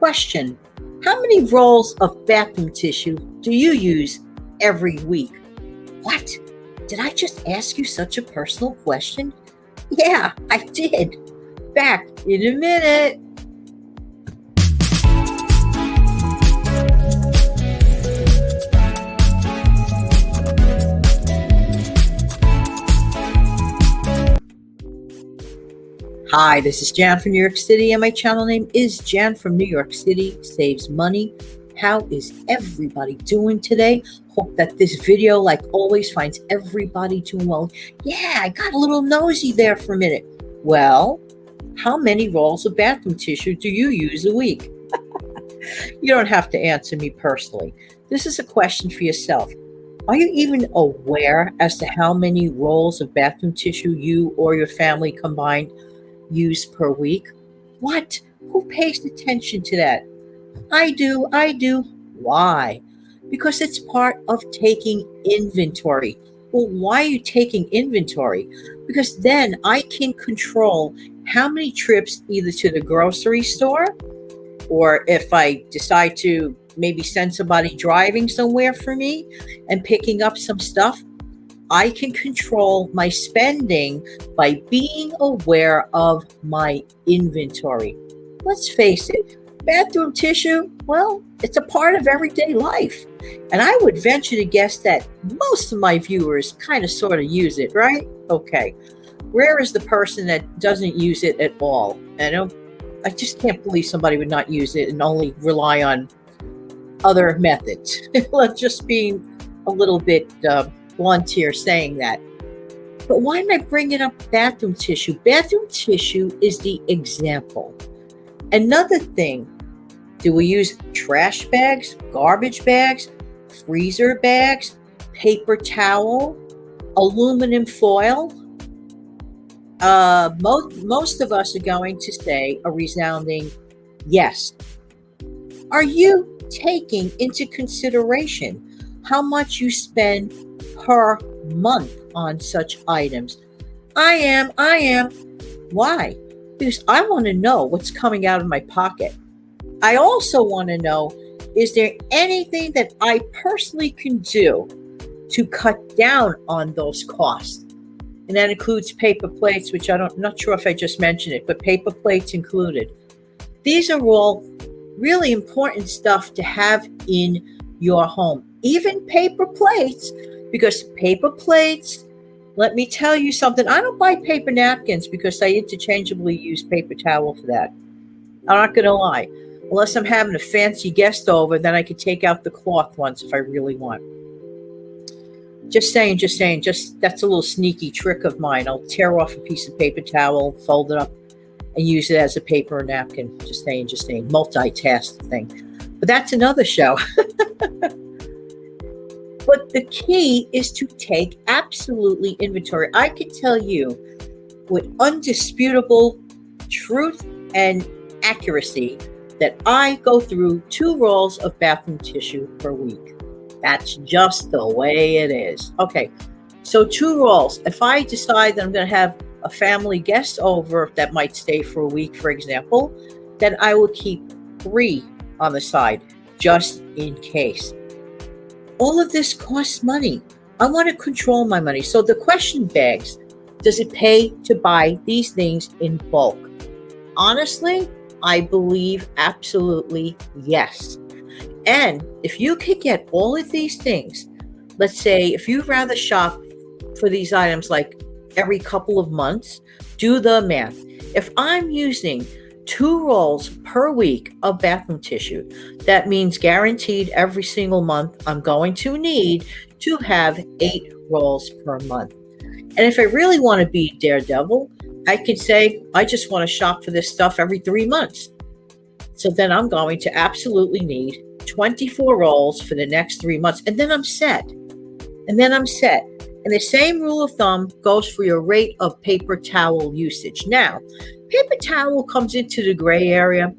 Question: how many rolls of bathroom tissue do you use every week? What? Did I just ask you such a personal question? Yeah, I did. Back in a minute. Hi, this is Jan from New York City, and my channel name is Jan from New York City Saves Money. How is everybody doing today? Hope that this video, like always, finds everybody doing well. Yeah, I got a little nosy there for a minute. Well, how many rolls of bathroom tissue do you use a week? You don't have to answer me personally. This is a question for yourself. Are you even aware as to how many rolls of bathroom tissue you or your family combined use per week? What? Who pays attention to that? I do. Why? Because it's part of taking inventory. Well, why are you taking inventory? Because then I can control how many trips either to the grocery store, or if I decide to maybe send somebody driving somewhere for me and picking up some stuff, I can control my spending by being aware of my inventory. Let's face it, bathroom tissue, well, it's a part of everyday life. And I would venture to guess that most of my viewers kind of sort of use it, right? Okay. Rare is the person that doesn't use it at all. And I just can't believe somebody would not use it and only rely on other methods. Let's just be a little bit blunt here saying that. But why am I bringing up bathroom tissue? Bathroom tissue is the example. Another thing, do we use trash bags, garbage bags, freezer bags, paper towel, aluminum foil? Most of us are going to say a resounding yes. Are you taking into consideration how much you spend per month on such items? I am. Why? Because I want to know what's coming out of my pocket. I also want to know, is there anything that I personally can do to cut down on those costs? And that includes paper plates, which I'm not sure if I just mentioned it, but paper plates included. These are all really important stuff to have in your home. Even paper plates, because paper plates, let me tell you something. I don't buy paper napkins because I interchangeably use paper towel for that. I'm not going to lie. Unless I'm having a fancy guest over, then I could take out the cloth ones if I really want. Just saying, that's a little sneaky trick of mine. I'll tear off a piece of paper towel, fold it up, and use it as a paper or napkin. Just saying, multitask thing. But that's another show. But the key is to take absolutely inventory. I can tell you with undisputable truth and accuracy that I go through 2 rolls of bathroom tissue per week. That's just the way it is. Okay, so 2 rolls. If I decide that I'm going to have a family guest over that might stay for a week, for example, then I will keep 3 on the side just in case. All of this costs money. I want to control my money. So the question begs, does it pay to buy these things in bulk? Honestly, I believe absolutely yes. And if you could get all of these things, let's say if you'd rather shop for these items like every couple of months, do the math. If I'm using 2 rolls per week of bathroom tissue, that means guaranteed every single month I'm going to need to have 8 rolls per month. And if I really want to be daredevil, I could say I just want to shop for this stuff every 3 months. So then I'm going to absolutely need 24 rolls for the next 3 months, and then I'm set. And the same rule of thumb goes for your rate of paper towel usage. Now, paper towel comes into the gray area.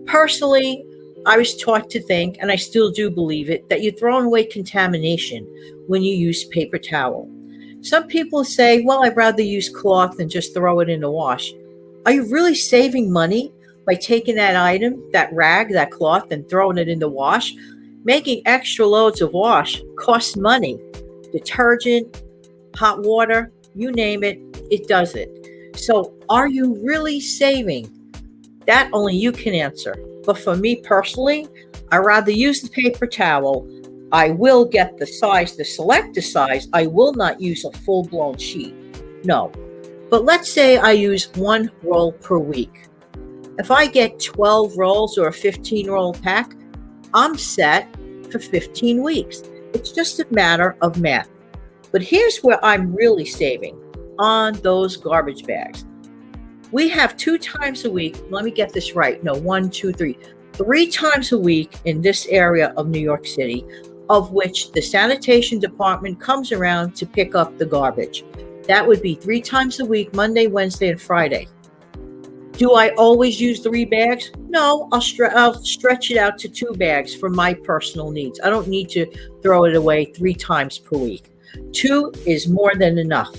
Personally, I was taught to think, and I still do believe it, that you're throwing away contamination when you use paper towel. Some people say, well, I'd rather use cloth than just throw it in the wash. Are you really saving money by taking that item, that rag, that cloth, and throwing it in the wash. Making extra loads of wash costs money. Detergent, hot water, you name it, it does it. So are you really saving? That only you can answer. But for me personally, I rather use the paper towel. I will get the size, to select the size. I will not use a full-blown sheet. No. But let's say I use 1 roll per week. If I get 12 rolls or a 15-roll pack, I'm set for 15 weeks. It's just a matter of math. But here's where I'm really saving on those garbage bags. We have 2 times a week. Let me get this right. No, 1, 2, 3. 3 times a week in this area of New York City, of which the sanitation department comes around to pick up the garbage. That would be 3 times a week, Monday, Wednesday, and Friday. Do I always use 3 bags? No, I'll stretch it out to 2 bags for my personal needs. I don't need to throw it away 3 times per week. 2 is more than enough.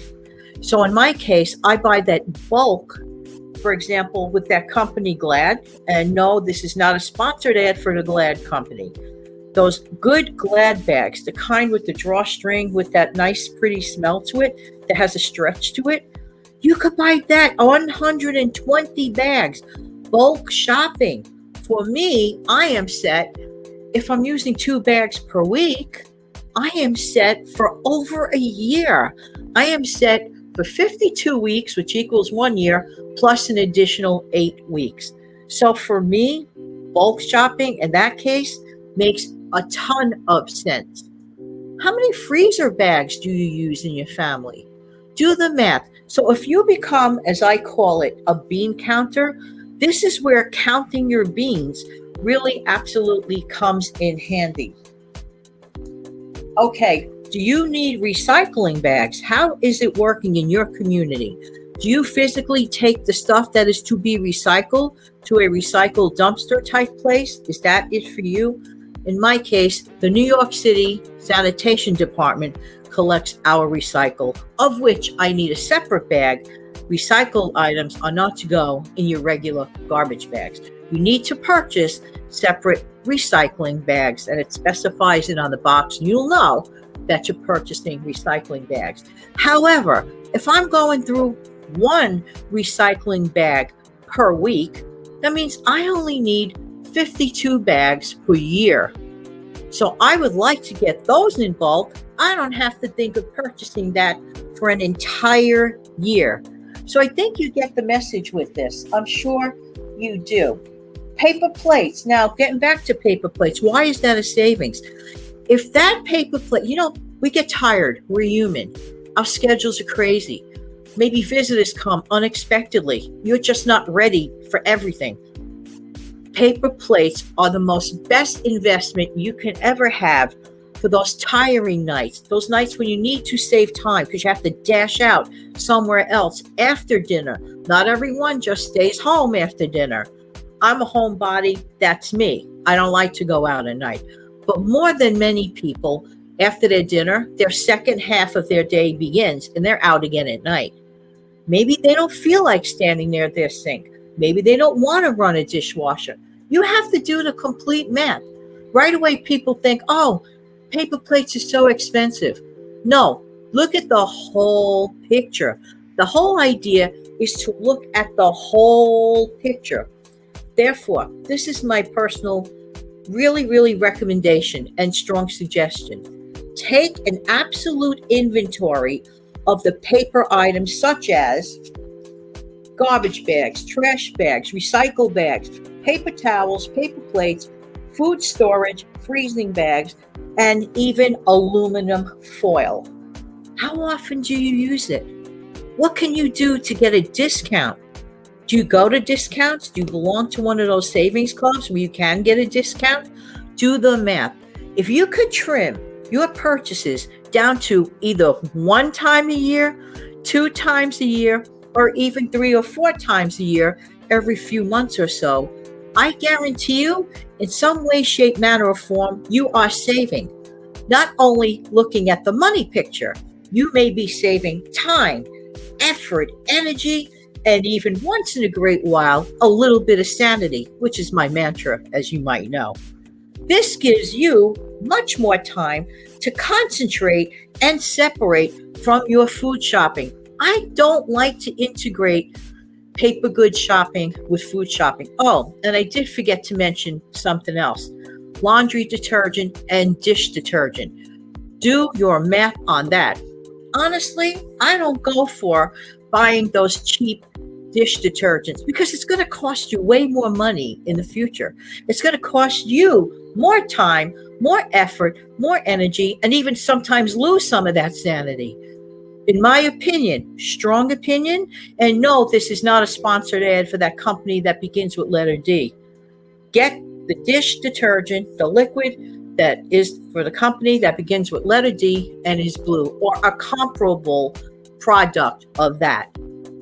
So in my case, I buy that bulk, for example, with that company Glad. And no, this is not a sponsored ad for the Glad company. Those good Glad bags, the kind with the drawstring with that nice, pretty smell to it, that has a stretch to it, you could buy that 120 bags, bulk shopping. For me, I am set. If I'm using 2 bags per week, I am set for over a year. I am set for 52 weeks, which equals 1 year, plus an additional 8 weeks. So for me, bulk shopping in that case makes a ton of sense. How many freezer bags do you use in your family? Do the math. So if you become, as I call it, a bean counter, this is where counting your beans really absolutely comes in handy. Okay, do you need recycling bags? How is it working in your community? Do you physically take the stuff that is to be recycled to a recycle dumpster type place? Is that it for you? In my case, the New York City Sanitation Department collects our recycle, of which I need a separate bag. Recycled items are not to go in your regular garbage bags. You need to purchase separate recycling bags, and it specifies it on the box. You'll know that you're purchasing recycling bags. However, if I'm going through 1 recycling bag per week, that means I only need 52 bags per year. So I would like to get those in bulk. I don't have to think of purchasing that for an entire year. So I think you get the message with this. I'm sure you do. Paper plates. Now, getting back to paper plates, why is that a savings? If that paper plate, we get tired. We're human. Our schedules are crazy. Maybe visitors come unexpectedly. You're just not ready for everything. Paper plates are the most best investment you can ever have for those tiring nights, those nights when you need to save time because you have to dash out somewhere else after dinner. Not everyone just stays home after dinner. I'm a homebody. That's me. I don't like to go out at night. But more than many people, after their dinner, their second half of their day begins and they're out again at night. Maybe they don't feel like standing near their sink. Maybe they don't want to run a dishwasher. You have to do the complete math. Right away, people think, oh, paper plates are so expensive. No, look at the whole picture. The whole idea is to look at the whole picture. Therefore, this is my personal, really recommendation and strong suggestion. Take an absolute inventory of the paper items such as garbage bags, trash bags, recycle bags, paper towels, paper plates, food storage, freezing bags, and even aluminum foil. How often do you use it? What can you do to get a discount? Do you go to discounts? Do you belong to one of those savings clubs where you can get a discount? Do the math. If you could trim your purchases down to either 1 time a year, 2 times a year, or even 3 or 4 times a year, every few months or so, I guarantee you, in some way, shape, manner, or form, you are saving. Not only looking at the money picture, you may be saving time, effort, energy, And even once in a great while, a little bit of sanity, which is my mantra, as you might know. This gives you much more time to concentrate and separate from your food shopping. I don't like to integrate paper goods shopping with food shopping. Oh, and I did forget to mention something else: laundry detergent and dish detergent. Do your math on that. Honestly, I don't go for buying those cheap dish detergents because it's going to cost you way more money in the future. It's going to cost you more time, more effort, more energy, and even sometimes lose some of that sanity. In my opinion, strong opinion, and no, this is not a sponsored ad for that company that begins with letter D. Get the dish detergent, the liquid that is for the company that begins with letter D and is blue, or a comparable product of that.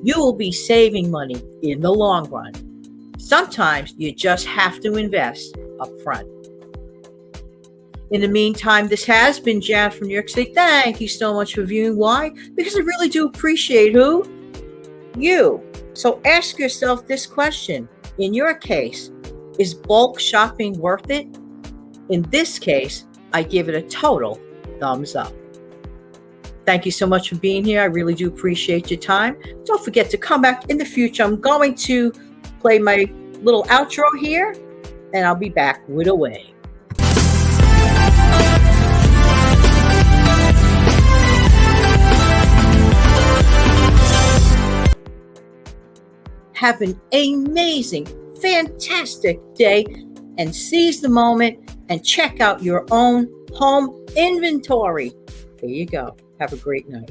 You will be saving money in the long run. Sometimes you just have to invest up front. In the meantime, this has been Jan from New York City. Thank you so much for viewing. Why? Because I really do appreciate who? You. So ask yourself this question. In your case, is bulk shopping worth it? In this case, I give it a total thumbs up. Thank you so much for being here. I really do appreciate your time. Don't forget to come back in the future. I'm going to play my little outro here, and I'll be back with a way. Have an amazing, fantastic day, and seize the moment and check out your own home inventory. There you go. Have a great night.